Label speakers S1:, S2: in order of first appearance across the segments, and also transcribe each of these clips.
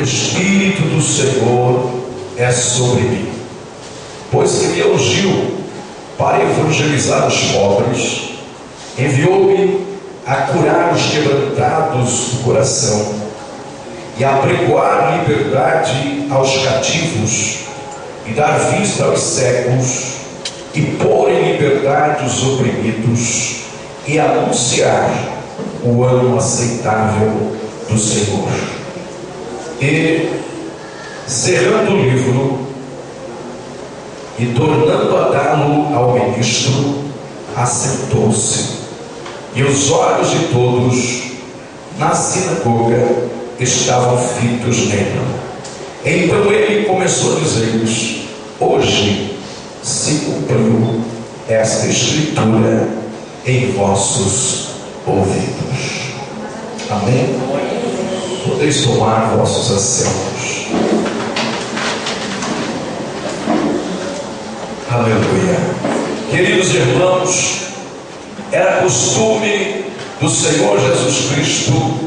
S1: Espírito do Senhor é sobre mim, pois que me ungiu para evangelizar os pobres, enviou-me a curar os quebrantados do coração e a apregoar liberdade aos cativos e dar vista aos cegos e pôr em liberdade os oprimidos e anunciar o ano aceitável do Senhor. E, cerrando o livro e tornando a dá-lo ao ministro, assentou-se, e os olhos de todos na sinagoga estavam fitos nele. Então ele começou a dizer-lhes: hoje se cumpriu esta escritura em vossos ouvidos. Amém? Podeis tomar vossos assentos. Aleluia. Queridos irmãos, era costume do Senhor Jesus Cristo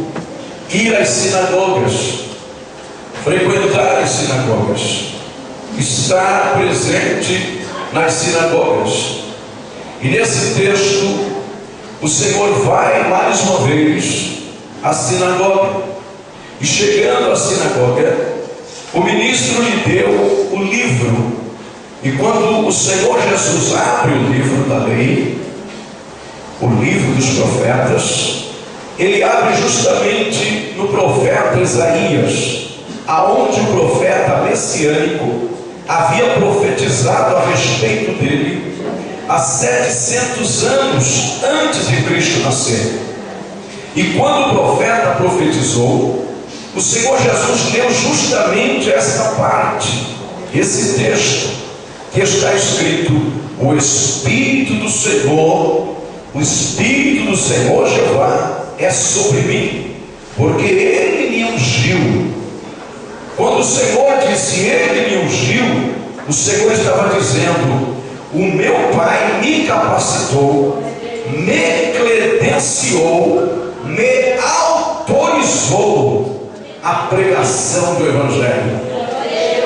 S1: ir às sinagogas, frequentar as sinagogas, estar presente nas sinagogas. E nesse texto, o Senhor vai mais uma vez à sinagoga. E chegando à sinagoga, o ministro lhe deu o livro. E quando o Senhor Jesus abre o livro da lei, o livro dos profetas, ele abre justamente no profeta Isaías, aonde o profeta messiânico havia profetizado a respeito dele há 700 anos antes de Cristo nascer. E quando o profeta profetizou, o Senhor Jesus deu justamente esta parte, esse texto, que está escrito: o Espírito do Senhor, o Espírito do Senhor Jeová é sobre mim, porque Ele me ungiu. Quando o Senhor disse Ele me ungiu, o Senhor estava dizendo: o meu Pai me capacitou, me credenciou, me autorizou a pregação do Evangelho.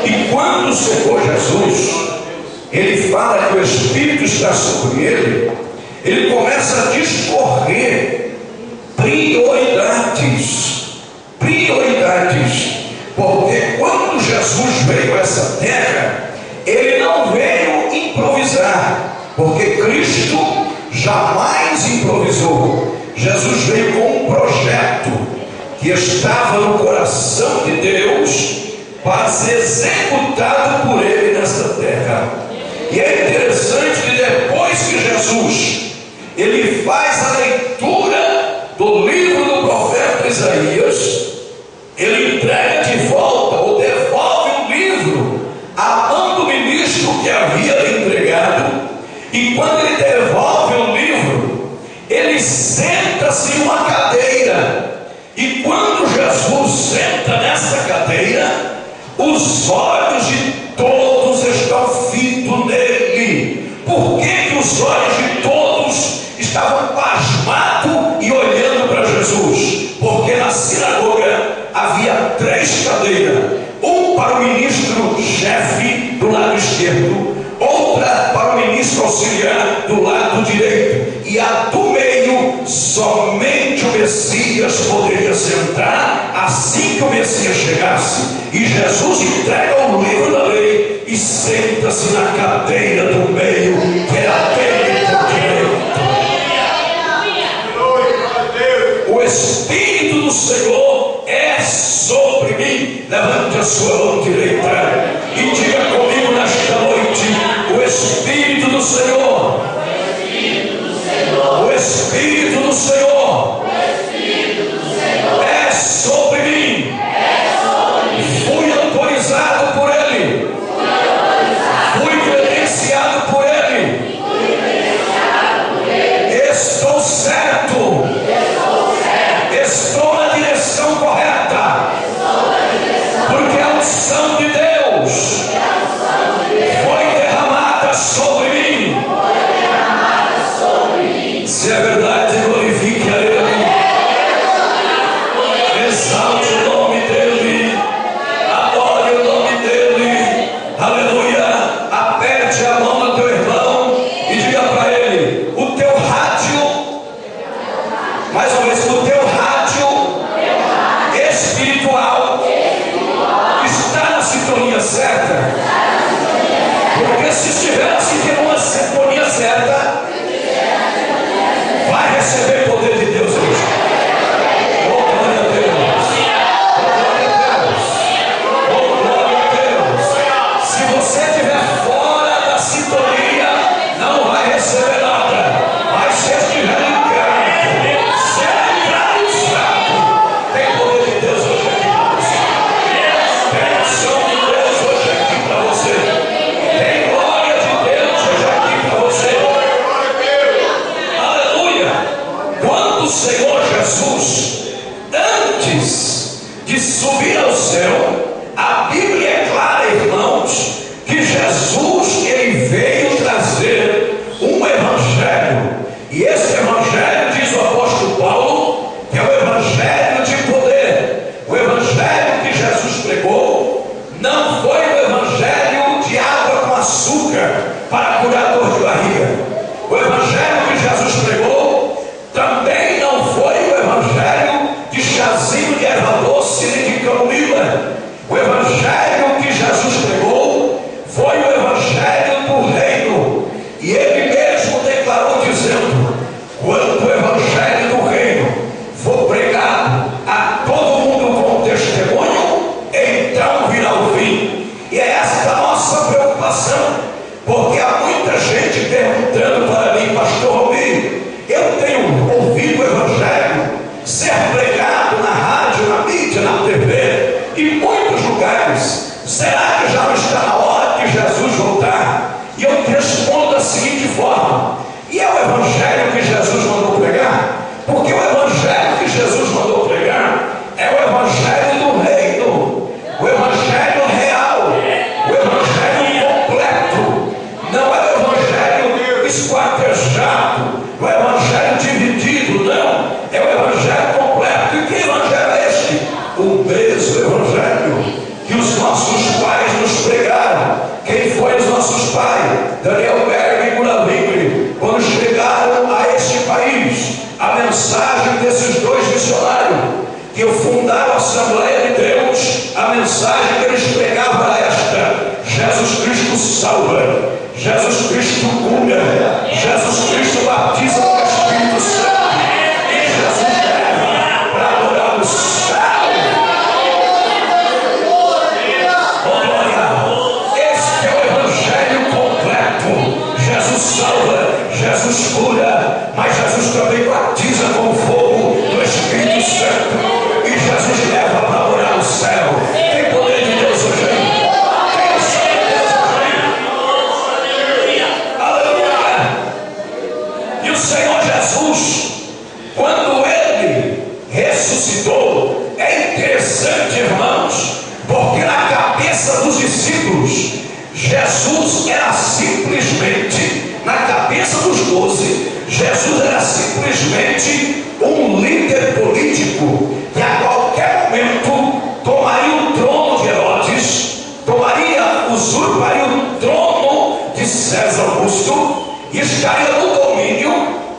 S1: E quando o Senhor Jesus, ele fala que o Espírito está sobre ele, ele começa a discorrer prioridades, porque quando Jesus veio a essa terra, ele não veio improvisar, porque Cristo jamais improvisou. Jesus veio com um projeto que estava no coração de Deus para ser executado por ele nesta terra. E é interessante que depois que Jesus ele faz a leitura do livro do profeta Isaías, ele entrega de volta ou devolve o livro à mão do ministro que havia lhe entregado. E quando ele devolve o livro, ele senta-se em uma cadeira. E quando Jesus senta nessa cadeira, os olhos de todos estão fitos nele. Por que os olhos de todos estavam pasmados e olhando para Jesus? Porque na sinagoga havia 3 cadeiras: um para o ministro-chefe do lado esquerdo, outra para o ministro auxiliar do lado direito, e a do meio somente o Messias poderia sentar assim que o Messias chegasse. E Jesus entrega o livro da lei e senta-se na cadeira do meio, que é a dele do direito. O Espírito do Senhor é sobre mim. Levante a sua mão direita e diga comigo nesta noite: o Espírito do Senhor, o Espírito do Senhor é sobre mim. Fui autorizado por Ele, fui credenciado por Ele, estou certo, estou na direção correta, porque a unção de Deus foi derramada sobre mim. Se é verdade, glorifique a Ele, exalte o nome dEle, receber poder de Deus hoje? Oh, glória a Deus! Oh, glória a Deus! Se você estiver fora da sintonia, não vai receber nada. Mas se estiver ligado, centrado, tem poder de Deus hoje aqui para você. Tem ação de Deus hoje aqui para você. Tem glória de Deus hoje aqui para você. Aleluia! Quando o Senhor Jesus, antes de subir ao céu, a Bíblia é clara, irmãos, que Jesus, ele veio trazer um evangelho. E esse evangelho, diz o apóstolo Paulo, que é o evangelho de poder. O evangelho que Jesus pregou não foi o evangelho de água com açúcar para curar dor de barriga. O evangelho que Jesus pregou também não foi o evangelho de chazinho de erva doce nem de camomila. O evangelho que Jesus pregou foi o evangelho do reino. E ele mesmo declarou dizendo: quando o evangelho do reino for pregado a todo mundo com testemunho, então virá o fim. E é essa a nossa preocupação, porque há muita gente perguntando para mim: pastor Romir, eu tenho ouvido o evangelho ser pregado na rádio, na mídia, na TV, em muitos lugares. Será que já não está na hora de Jesus voltar? E eu te respondo da seguinte forma: e é o evangelho que Jesus mandou pregar? Porque o evangelho que Jesus mandou pregar é o evangelho do reino, o evangelho real, o evangelho completo. Não é o evangelho esquartejado, o evangelho dividido, não. É o evangelho completo. E que evangelho é este? O mesmo evangelho que os nossos pais nos pregaram. Quem foi os nossos pais? Daniel Berg e Gula Livre, quando chegaram a este país, a mensagem desses dois missionários que fundaram a Assembleia de Deus, a mensagem que eles pregavam era esta: Jesus Cristo salva, Jesus Cristo cura, Jesus Cristo batiza com o Espírito Santo, e Jesus leva para adorar o céu. Oh, glória! Este é o evangelho completo. Jesus salva, Jesus cura, mas Jesus também batiza com o fogo do Espírito Santo, e Jesus leva para adorar o céu. Tem poder de Deus hoje aí. Tem ação de Deus hoje aí. Aleluia! E o Senhor Jesus, quando ele ressuscitou, é interessante, irmãos, porque na cabeça dos discípulos, Jesus era simplesmente, na cabeça dos 12, Jesus era simplesmente um líder político que a qualquer momento tomaria o trono de Herodes, usurparia o trono de César Augusto e estaria no domínio,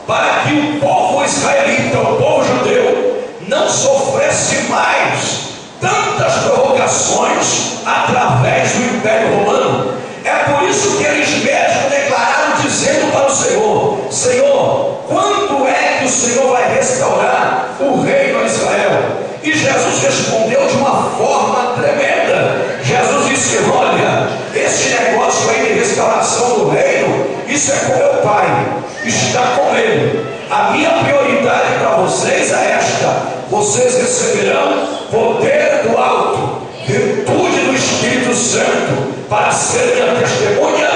S1: para que o povo israelita, o povo judeu, não sofresse mais tantas provocações através do Império Romano. É por isso que eles mesmos declararam, dizendo para o Senhor: Senhor, quando é que o Senhor vai restaurar o reino a Israel? E Jesus respondeu de uma forma tremenda. Jesus disse: olha, esse negócio aí de restauração do reino, isso é com meu Pai, está com ele. A minha prioridade para vocês é esta: vocês receberão poder do alto, virtude do Espírito Santo, para ser minha testemunha,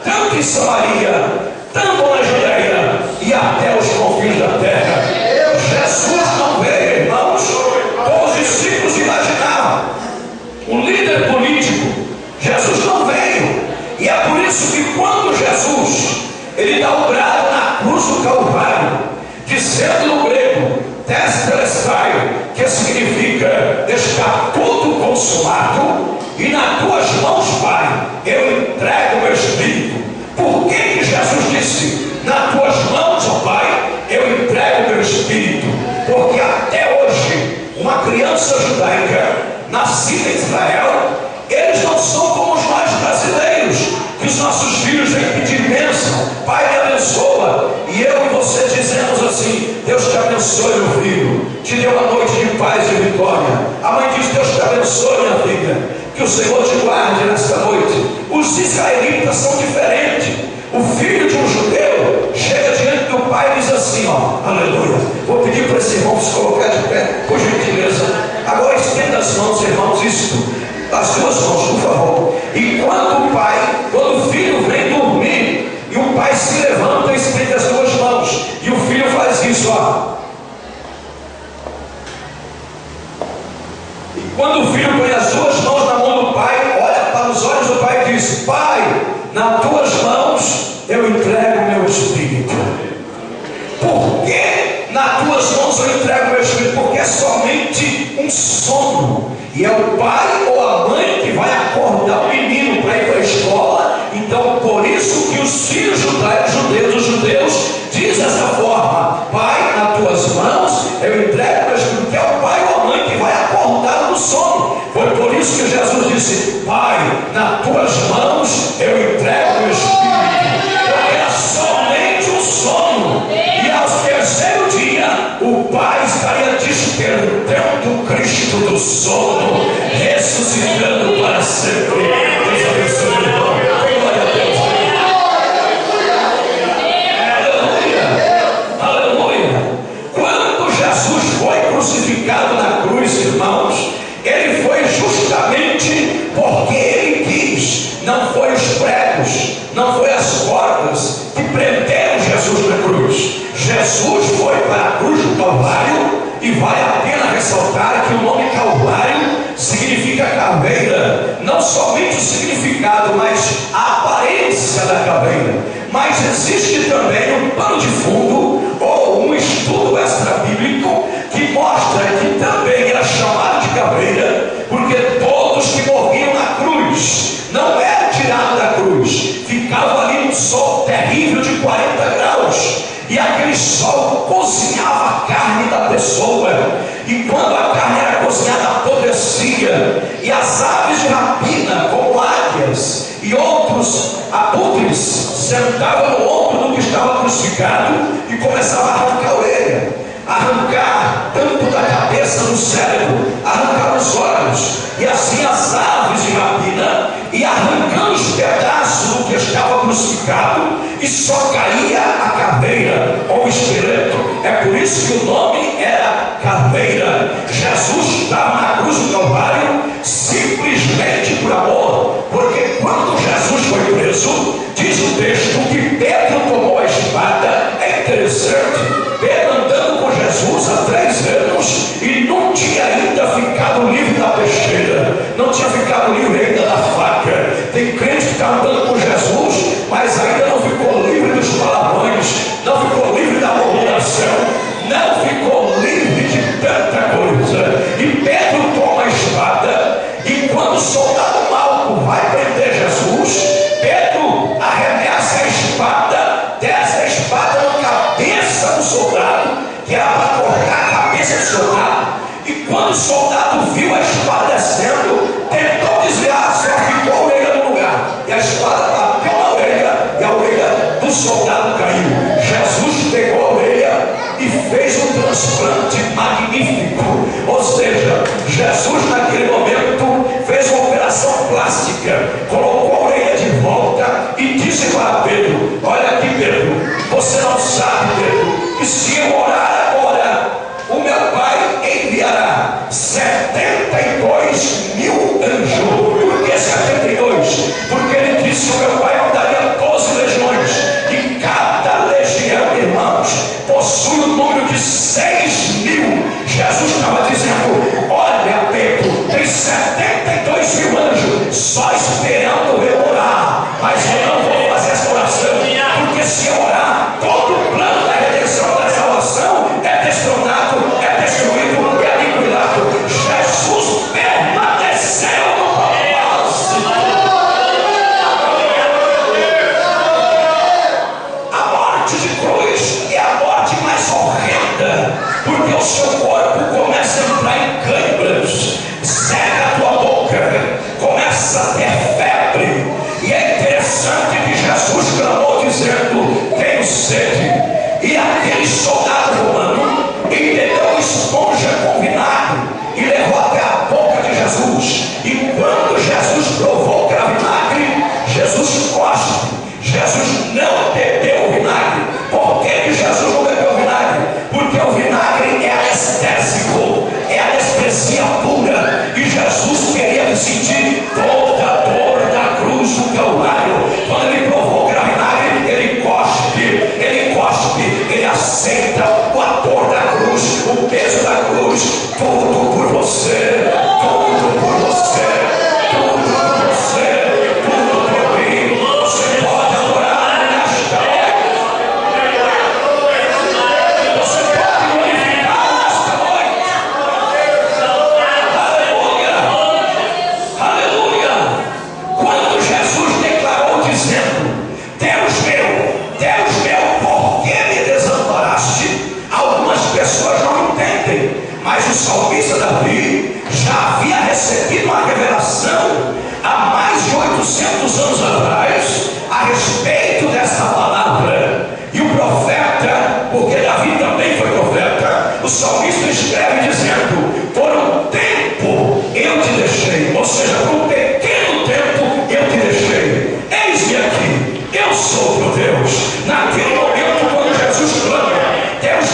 S1: tanto em Samaria, tanto na Judeia e até os confins da terra. Jesus não veio, irmãos, como os discípulos imaginavam, um líder político. Jesus não veio. E é por isso que quando Jesus, ele dá o brado na cruz do Calvário, dizendo no grego Tetelestai, que significa está tudo consumado, e nas tuas mãos, Pai, eu entrego o meu espírito. Por que Jesus disse: nas tuas mãos, ó Pai, eu entrego o meu espírito? Porque até hoje, uma criança judaica nascida em Israel, eles não são como nós brasileiros, que os nossos filhos vêm pedir bênção: Pai, me abençoa, e eu e vocês dizemos assim: Deus te abençoe, meu filho, te dê uma noite de paz e vitória. A mãe diz: Deus te abençoe, minha filha, que o Senhor te guarde nesta noite. Os israelitas são diferentes. O filho de um judeu chega diante do pai e diz assim, ó, aleluia. Vou pedir para esse irmão se colocar de pé, por gentileza. Agora estenda as mãos, irmãos, isto, as duas mãos, por favor. E quando o filho vem dormir, e o pai se levanta e estende as duas mãos, e o filho faz isso, ó. E quando o filho põe as duas mãos na mão do pai, olha para os olhos do pai e diz: Pai, nas tuas mãos eu entrego meu espírito. Por que nas tuas mãos eu entrego meu espírito? Porque é somente um sono, e é o pai ou a mãe que vai acordar o menino para ir para a escola. Então, por isso que os filhos judeus dizem dessa forma: Pai, nas tuas mãos eu entrego meu espírito, que é o pai ou a mãe que vai acordar do sono. Foi por isso que Jesus disse: Pai, nas tuas mãos eu entrego meu espírito, porque é somente um sono, e ao terceiro dia o pai estaria despertando Cristo do sono, ressuscitando para sempre. Deus abençoe, irmão. Glória a Deus. Aleluia, aleluia. Quando Jesus foi crucificado na cruz, irmãos, ele foi justamente porque ele quis. Não foi os pregos, não foi as cordas que prenderam Jesus na cruz. Jesus foi para a cruz do Calvário, e vale a pena ressaltar que o nome Calvário significa caveira. Não somente o significado, mas a aparência da caveira. Mas existe também um pano de fundo, ou um estudo extra-bíblico, que mostra que também era chamado de caveira, porque todos que morriam na cruz não eram tirados da cruz, ficavam ali num sol terrível de 40 graus, e aquele sol cozinhava a carne da pessoa, e quando a carne era cozinhada apodrecia, e as aves de rapina, como águias e outros abutres, sentavam no ombro do que estava crucificado e começavam a arrancar a orelha, arrancar tanto da cabeça do cérebro, arrancar os olhos, e assim as aves de rapina, e arrancando os pedaços do que estava crucificado, e só caía a caveira ou esqueleto. É por isso que o nome era caveira. Jesus estava na cruz do Calvário simplesmente por amor, porque quando Jesus foi preso, diz o texto que Pedro tomou a espada. É interessante, Pedro andando com Jesus há 3 anos e não tinha ainda ficado livre da peixeira, não tinha ficado livre ainda da faca. Tem crente que está andando com Jesus, mas ainda não ficou livre dos palavrões, não ficou livre da murmuração, não ficou livre de tanta coisa. E Pedro toma a espada, e quando o soldado Malco vai prender Jesus, Pedro arremessa a espada, desce a espada na cabeça do soldado, que era para cortar a cabeça do soldado. E quando o soldado viu a espada descendo, tentou desviar, só ficou a orelha no lugar, e a espada bateu na orelha, e a orelha do soldado caiu. Jesus pegou a orelha e fez um transplante magnífico. Ou seja, Jesus naquele momento fez uma operação plástica, colocou a orelha de volta e disse para Pedro: olha aqui, Pedro, você não sabe, Pedro, que se eu orar agora, o meu Pai enviará 72 mil anjos. Por que 72? Porque ele disse que o meu Pai mandaria 12 legiões, e cada legião, irmãos, possui o número de 6.000. Jesus estava dizendo: olha, Pedro, tem 72 mil anjos só esperando eu orar, mas eu não vou fazer essa oração, porque se eu orar, todo o plano da redenção, da salvação é destronado, é destruído, é aniquilado. Jesus permaneceu no propósito. A morte de cruz é a morte mais horrenda, porque o seu corpo começa a entrar em câimbras, seca a tua boca, começa a ter febre. E é interessante que Jesus clamou dizendo: tenho sede. E aqueles soldado romano entendeu esponja com vinagre e levou até a boca de Jesus. E quando Jesus provou que era vinagre, Jesus cospe. Jesus não bebeu o vinagre. Por que Jesus não bebeu o vinagre? Porque o vinagre é anestésico, é anestesia pura. E Jesus queria sentir toda a dor da cruz do Calvário. Quando ele provou que era vinagre, ele cospe, ele aceita a dor da cruz, o peso da cruz, tudo por você, tudo por você, tudo por você, tudo por mim. Você pode adorar nesta noite, você pode glorificar nesta noite. Aleluia, aleluia. Quando Jesus declarou dizendo: Deus meu, por que me desamparaste? Algumas pessoas não entendem, mas o salmista Davi já havia recebido uma revelação há mais de 800 anos atrás a respeito dessa palavra. E o profeta, porque Davi também foi profeta, o salmista escreve dizendo: por um tempo eu te deixei, ou seja, por um pequeno tempo eu te deixei. Eis-me aqui, eu sou teu Deus. Naquele momento, quando Jesus clama: Deus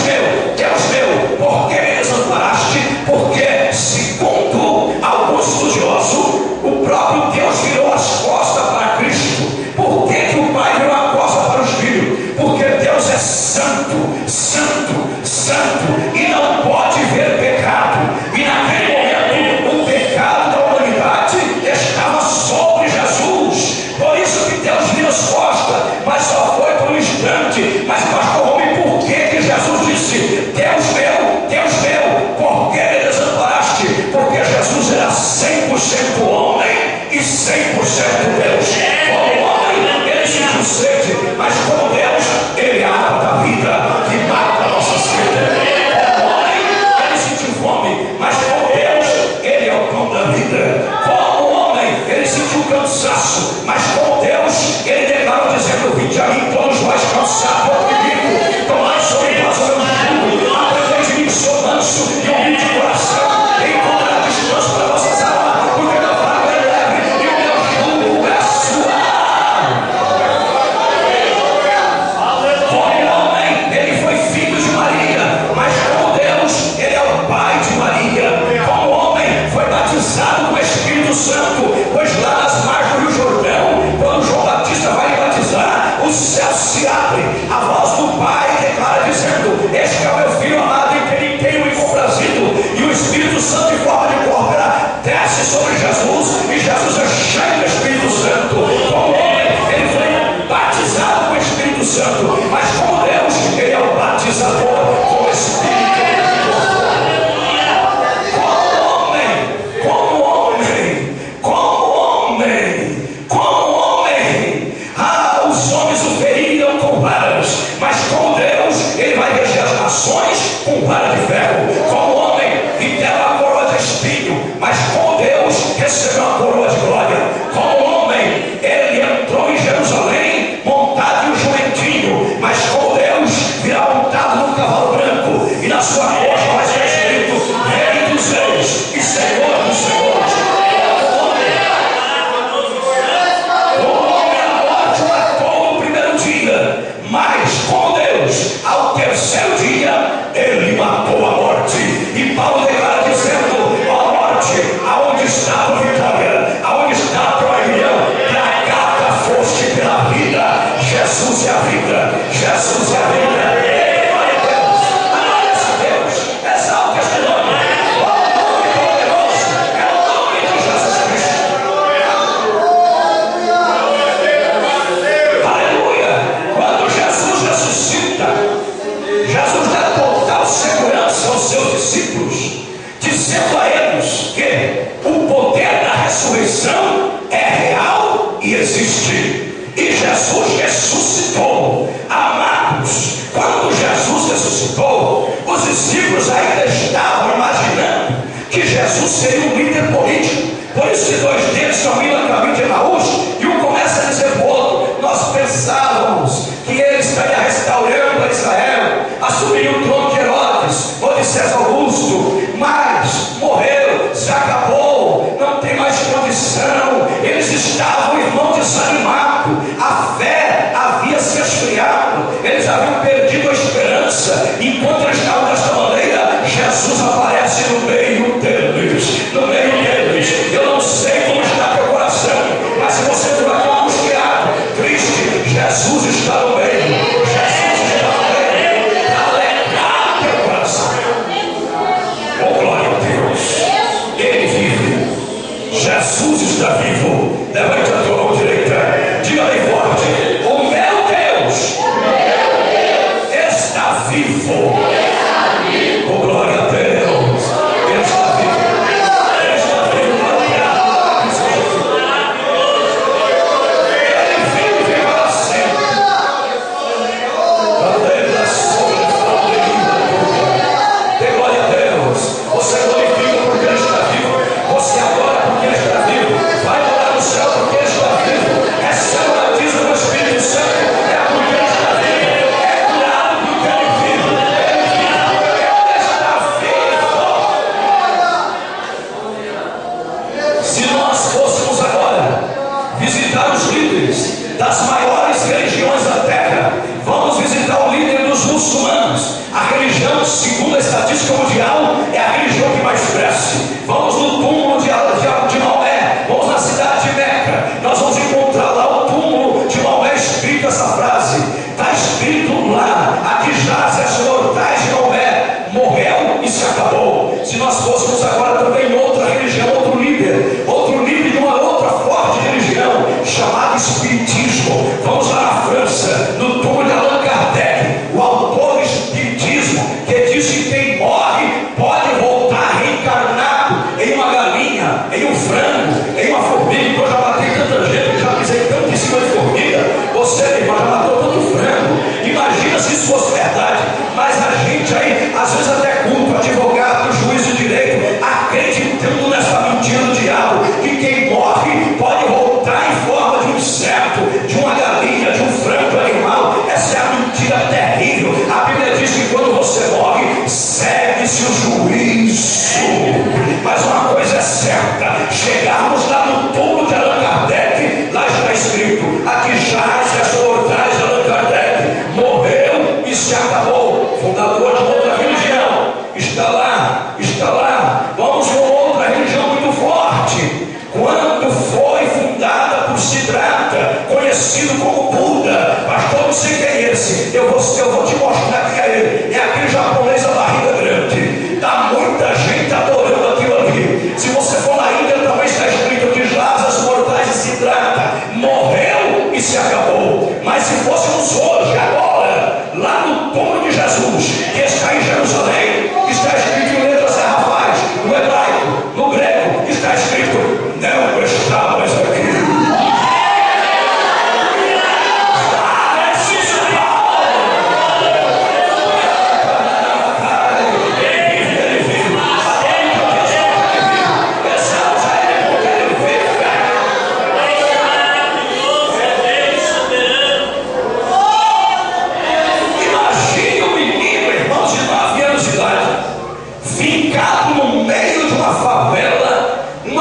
S1: meu, por que me desamparaste? Porque, segundo alguns estudiosos, o próprio Deus virou as costas para Cristo. Por que o Pai virou a costa para os filhos? Porque Deus é santo, santo, santo, e não pode ver pecado. E naquele momento, o pecado da humanidade estava sobre Jesus. Por isso que Deus virou as costas, mas só foi por um instante. Mas pastor Rubem, por que Jesus disse: Deus meu, por que me desamparaste? Porque Jesus era 100% homem e 100% Deus. Como homem, ele sentiu sede, mas como Deus, ele é a água da vida que mata a nossa sede. Como homem, ele sentiu fome, mas como Deus, ele é o pão da vida. Como homem, ele sentiu cansaço, mas como Deus, ele declarou dizendo: vinde a mim todos vós cansados e oprimidos, tomai sobre vós o meu jugo, aprendei de mim, sou manso e humilde de coração, e encontrará descanso para vossas almas, porque meu fardo é leve e o meu jugo é suave. Como homem, ele foi filho de Maria, mas como Deus, ele é o pai de Maria. Como homem, foi batizado com o Espírito Santo, pois lá nas margens do Rio Jordão, quando João Batista vai batizar, o céu se abre, a voz do Pai declara dizendo: este é o meu filho amado em quem tenho me comprazido. E o Espírito Santo em forma de cobra desce sobre Jesus, e Jesus é cheio do Espírito Santo. Como homem, ele foi batizado com o Espírito Santo, mas como Deus, ele é o batizador com o Espírito. Os homens o feriram com varas, mas como Deus, ele vai reger as nações com vara de ferro. Como homem, lhe deram a coroa de espinho, mas como Deus, recebeu a coroa de glória. Como homem, ele entrou em Jerusalém montado em um jumentinho, mas como Deus, virá montado num cavalo branco, e na sua coxa vai ser escrito: Rei dos Reis e Senhor dos Senhores. Mas com Deus, ao terceiro dia, ele matou a morte. E Paulo declara dizendo: ó morte, aonde está a vitória? Aonde está a proibição? Tragada foste pela vida. Jesus é a vida, Jesus é a vida. Glória a Deus, agradece a Deus, exalta este nome. O nome poderoso é o nome de Jesus Cristo. Aleluia. Quando Jesus ressuscita, Jesus dá total segurança aos seus discípulos, dizendo a eles que o poder da ressurreição é real e existe. E Jesus ressuscitou. Amados, quando Jesus ressuscitou, os discípulos ainda estavam imaginando que Jesus seria um líder político. Por isso que dois deles caminham a caminho de Emaús, e um começa a dizer para o outro: nós pensávamos que ele estaria restaurando a Israel, assumindo enquanto eles estavam desta maneira, Jesus aparece no meio deles. No meio deles. Eu não sei como está teu coração, mas se você for aqui angustiado, triste, Jesus está no meio. Jesus está no meio. Para alegrar teu coração. Oh, glória a Deus. Ele vive. Jesus está vivo. Levante a tua mão direita. Diga bem forte: o meu Deus está vivo. Oh, glória a Deus. Ele está vivo. Ele está vivo. Ele vive para sempre. Dê glória a Deus. Você glorifica porque Ele está vivo. Você adora porque Ele está vivo. Vai morar no céu porque Ele está vivo. Recebe o batismo do Espírito Santo. É porque Ele está vivo. É curado porque Ele vive. Ele está vivo. Se nós fôssemos agora visitar os líderes das maiores religiões da terra, vamos visitar o líder dos muçulmanos. A religião, segundo a estatística mundial, é a religião que mais cresce. Vamos no túmulo de Maomé, vamos na cidade de Meca, nós vamos encontrar lá o túmulo de Maomé, escrito essa frase. Está escrito lá: aqui jaz as mortais de Maomé, morreu e se acabou. Se nós fôssemos agora também outra religião, outro líder de uma outra forte religião, chamada Espiritismo, vamos lá na França, no túmulo de Allan Kardec, o autor do Espiritismo, que diz que quem morre pode voltar reencarnado em uma galinha, em um frango, em uma formiga. Eu já matei tanta gente, já pisei tanto em cima de formiga. Você, meu irmão, já matou tanto frango. Imagina se isso fosse verdade. Mas a gente aí, às vezes até culpa, advogado, juiz de direito, acreditando nessa mentira do diabo, que quem morre pode voltar em forma de um inseto, de uma galinha, de um frango, de um animal. Essa é a mentira terrível. A Bíblia diz que quando você morre, segue-se o juízo. Mas uma coisa é certa: chegarmos lá no túmulo de Allan Kardec, lá está escrito: aqui jaz as mortais de Allan Kardec, morreu e se acabou. Fundador de outra religião, está lá, está lá. Vamos com outra religião muito forte. Quando foi fundada por Siddhartha, conhecido como Buda, pastor, não sei quem é esse, eu vou te mostrar quem é ele. É aquele japonês da barriga grande. Está muita gente adorando aquilo ali. Se você for na Índia, também está escrito que jaz as mortais de Siddhartha, morreu e se acabou. Mas se fôssemos hoje, agora, lá no túmulo de Jesus, que está em Jerusalém, está escrito em letras garrafais, no hebraico, no grego, está escrito: não está mais aqui. Imagine um menino, irmãos, de 9 anos de idade, fincado no meio de uma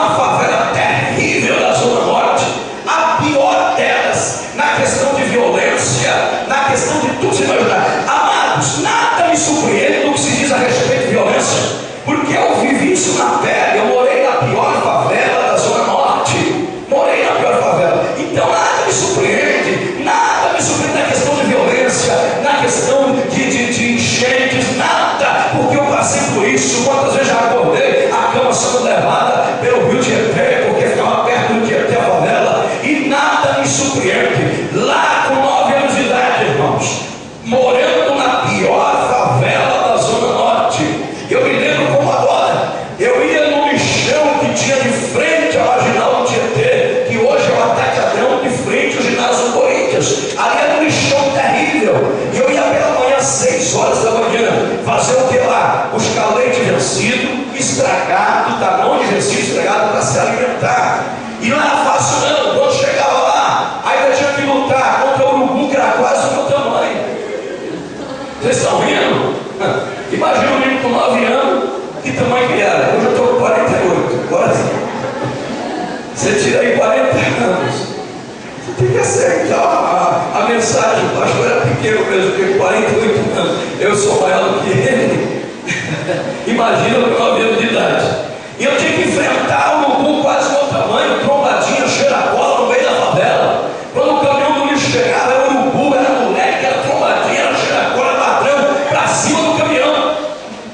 S1: favela terrível da Zona Norte, a pior delas, na questão de violência, na questão de tudo se imaginar. Amados, nada me surpreende do que se diz a respeito de violência, porque eu vivi isso na pele. Eu morei na pior favela da Zona Norte, morei na pior favela. Então nada me surpreende na questão de violência, na questão de enchentes, nada, porque eu passei por isso. Quantas vezes já acordei, a cama sendo levada pelo rio Tietê, porque ficava perto do Tietê, a favela, e nada me surpreende. Lá com 9 anos de idade, irmãos, morando na pior favela da Zona Norte, eu me lembro como agora. Eu ia no lixão que tinha de frente à marginal do Tietê, que hoje é o Atacadão, de frente ao ginásio do Corinthians. Ali era um lixão terrível. E eu ia pela manhã, 6 horas da manhã, fazer o que lá? Buscar leite vencido, estragado, tamanho de vencido, estragado, para se alimentar. E não era fácil não. Quando chegava lá, ainda tinha que lutar contra o urubu, que era quase do meu tamanho. Vocês estão rindo? Imagina um menino com 9 anos, que tamanho que era. Hoje eu estou com 48. Agora sim. Você tira aí 40 anos. Você tem que aceitar a mensagem do pastor. Era pequeno mesmo, porque 48 anos, eu sou maior do que ele. Imagina com 9 anos de idade. E eu tinha que enfrentar um urubu quase do tamanho, trombadinha, cheiracola no meio da favela. Quando o caminhão do lixo chegava, era urubu, era moleque, era trombadinha, era cheiracola, ladrão, pra cima do caminhão.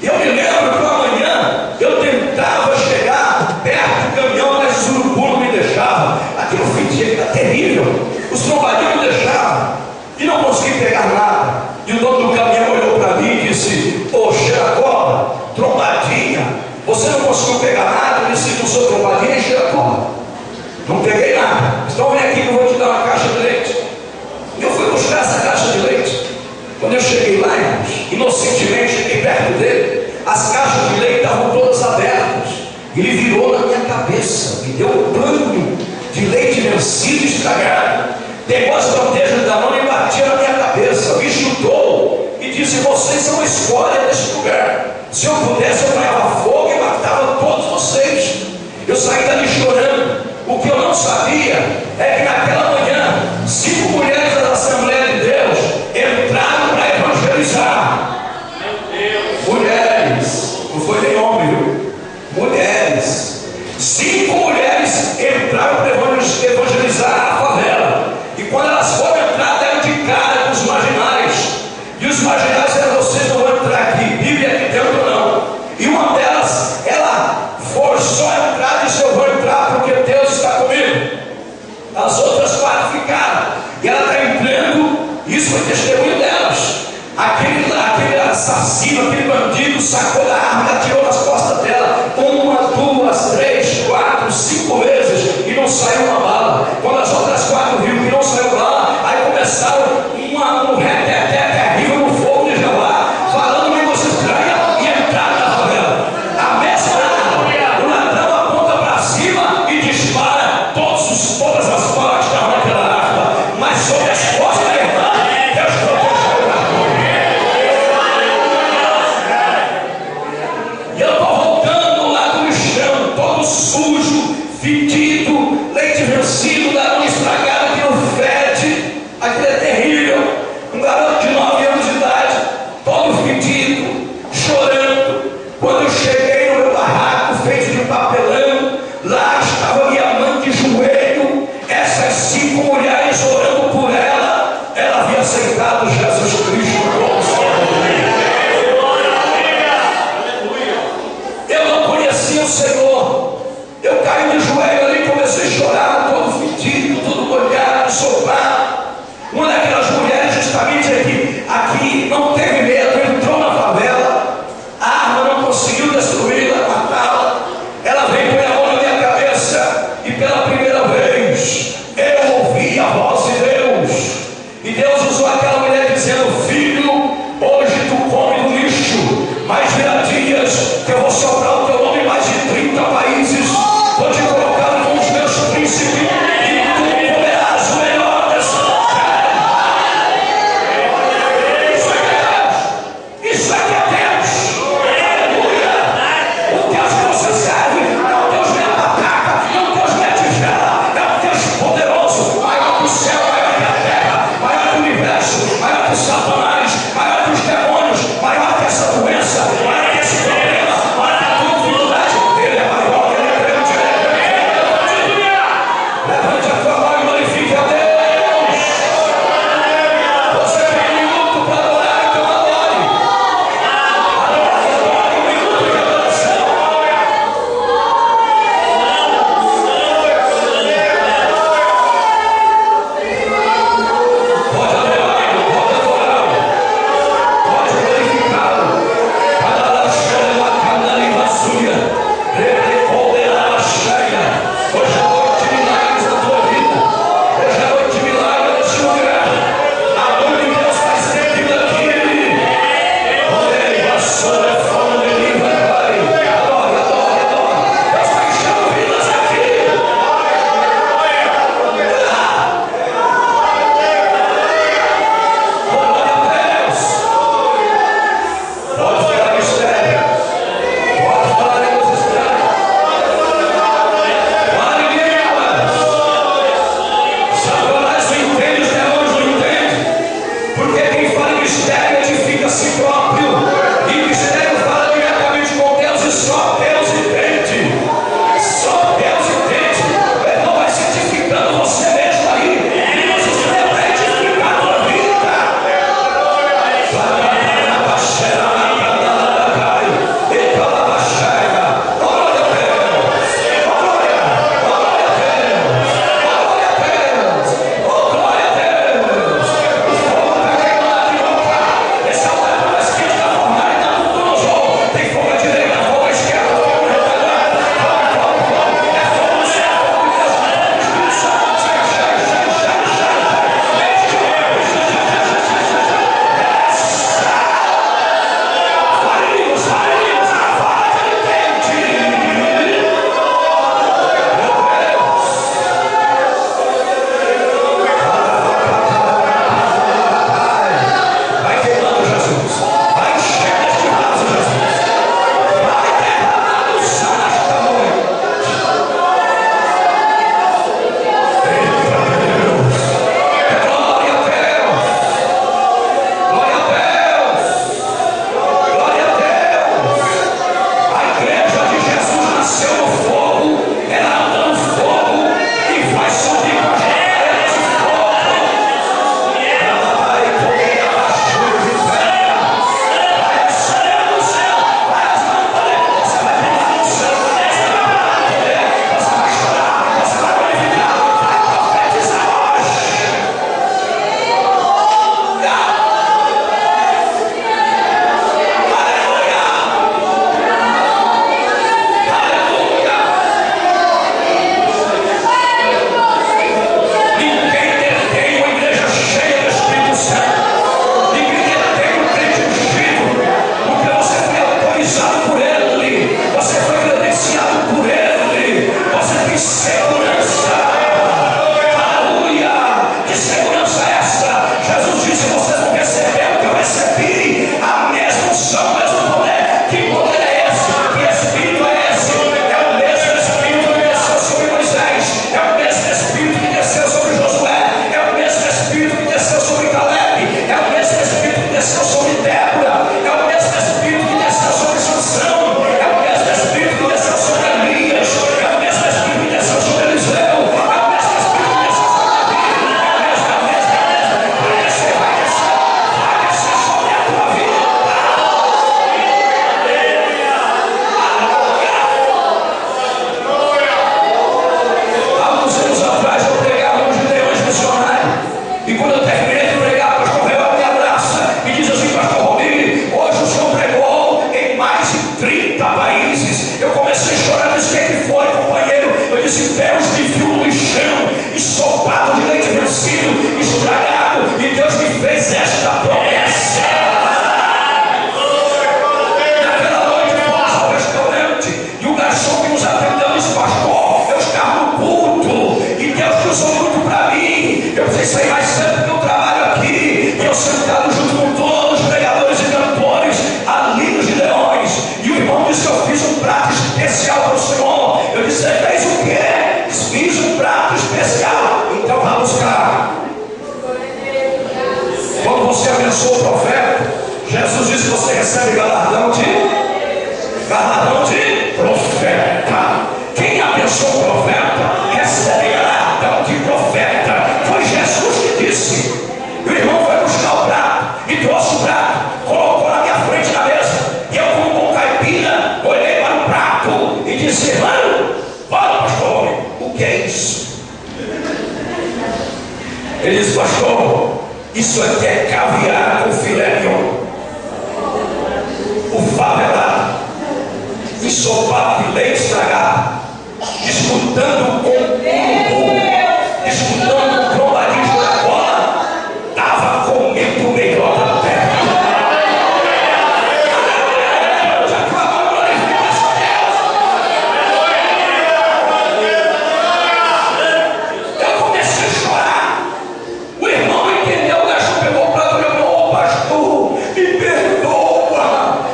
S1: E eu me lembro que uma manhã eu tentava chegar perto do caminhão, mas os urubu não me deixavam. Aquilo fedia, era terrível. Os trombadinhos não deixavam. E não consegui pegar nada. E o dono do caminhão olhou para mim e disse: ô, cheiracola, trombadinha, você não conseguiu pegar nada? Eu disse: não sou trombadinha e cheiracola, não peguei nada. Então vem aqui que eu vou te dar uma caixa de leite. E eu fui buscar essa caixa de leite. Quando eu cheguei lá, irmãos, inocentemente cheguei perto dele, as caixas de leite estavam todas abertas. Ele virou na minha cabeça, me deu um banho de leite vencido e estragado, pegou as bandejas da mão e batia na minha cabeça, me chutou e disse: vocês são a escolha deste lugar. Se eu pudesse, eu pegava fogo e matava todos vocês. Eu saí dali chorando. O que eu não sabia é que naquela manhã 5 mulheres da Assembleia de Deus entraram para evangelizar. Mulheres, não foi nem homem, viu? Mulheres. 5 mulheres entraram para evangelizar a favela. E quando elas foram entrar, deram de cara com os marginais. E os marginais disseram: vocês não vão entrar aqui, Bíblia aqui dentro não. E uma delas, ela forçou a entrada e disse: eu vou entrar porque Deus está comigo. As outras 4 ficaram. E ela está entrando, isso foi testemunho delas. Aquele assassino, aquele bandido sacou da arma e atirou nas costas dela 1, 2, 3, 4, 5 vezes e não saiu uma bala. Quando as outras 4 viram que não saiu bala, aí começaram um reteté terrível no fogo de Jeová, falando línguas estranhas e entraram na favela. A mesma arma, o ladrão aponta para cima e dispara todas as balas que estavam naquela arma, mas sobre as costas da irmã, Deus protegeu a arma. E eu estou voltando lá do lixão, todo sujo, fedido, leite vencido, laranja estragada, que não fede, aquilo é terrível. Um garoto de 9 anos de idade, todo fedido, chorando. Quando eu cheguei no meu barraco feito de papelão, lá estava minha mãe de joelho, essas 5 mulheres orando por ela. Ela havia aceitado Jesus Cristo como Salvador. Eu não conhecia o Senhor. Eu caí de joelho ali e comecei a chorar, todo fedido, todo molhado, sopado. Uma daquelas mulheres justamente aqui não teve medo, entrou na favela, a arma não conseguiu destruí-la, matá-la. Ela veio pôr a mão na minha cabeça e pela primeira vez eu ouvi a voz de Deus. E Deus usou aquela mulher dizendo: filho, hoje tu come no lixo, mas virá dias que eu vou soprar o teu nome em mais de 30 países. Vou te colocar com os meus príncipes e tu comerás o melhor dessa terra. Isso aqui é Deus. Aleluia. O Deus que você serve é um Deus meia pataca, é um Deus meia tigela, é um Deus poderoso, maior que o céu, maior que a terra, maior que o universo, maior que Satanás, maior que os demônios, maior que essa doença, maior que esse problema, maior que tudo. galardão de profeta. Quem abençoa o profeta recebe galardão de profeta. Foi Jesus que disse. O irmão foi buscar o prato e trouxe o prato, colocou na minha frente na mesa, e eu, como bom caipira, olhei para o prato e disse: irmão, fala, pastor, o que é isso? Ele disse: pastor, isso aqui é caviar com filé mignon, o favelado, ensopado de leite estragado, disputando com o urubu, disputando com o trombadismo da bola, estava comendo o melhor da terra. Eu comecei a chorar. O irmão não entendeu, o garçom pegou o prato e falou: ô pastor, me perdoa,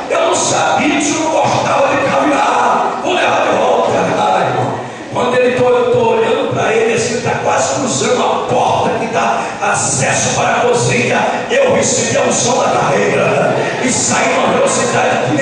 S1: eu não sabia que o senhor gostava de caviar, vou levar de volta. Ai, irmão. Quando ele eu estou olhando para ele assim, está quase cruzando a porta que dá acesso para a cozinha, eu recebi a unção da carreira e saí numa velocidade que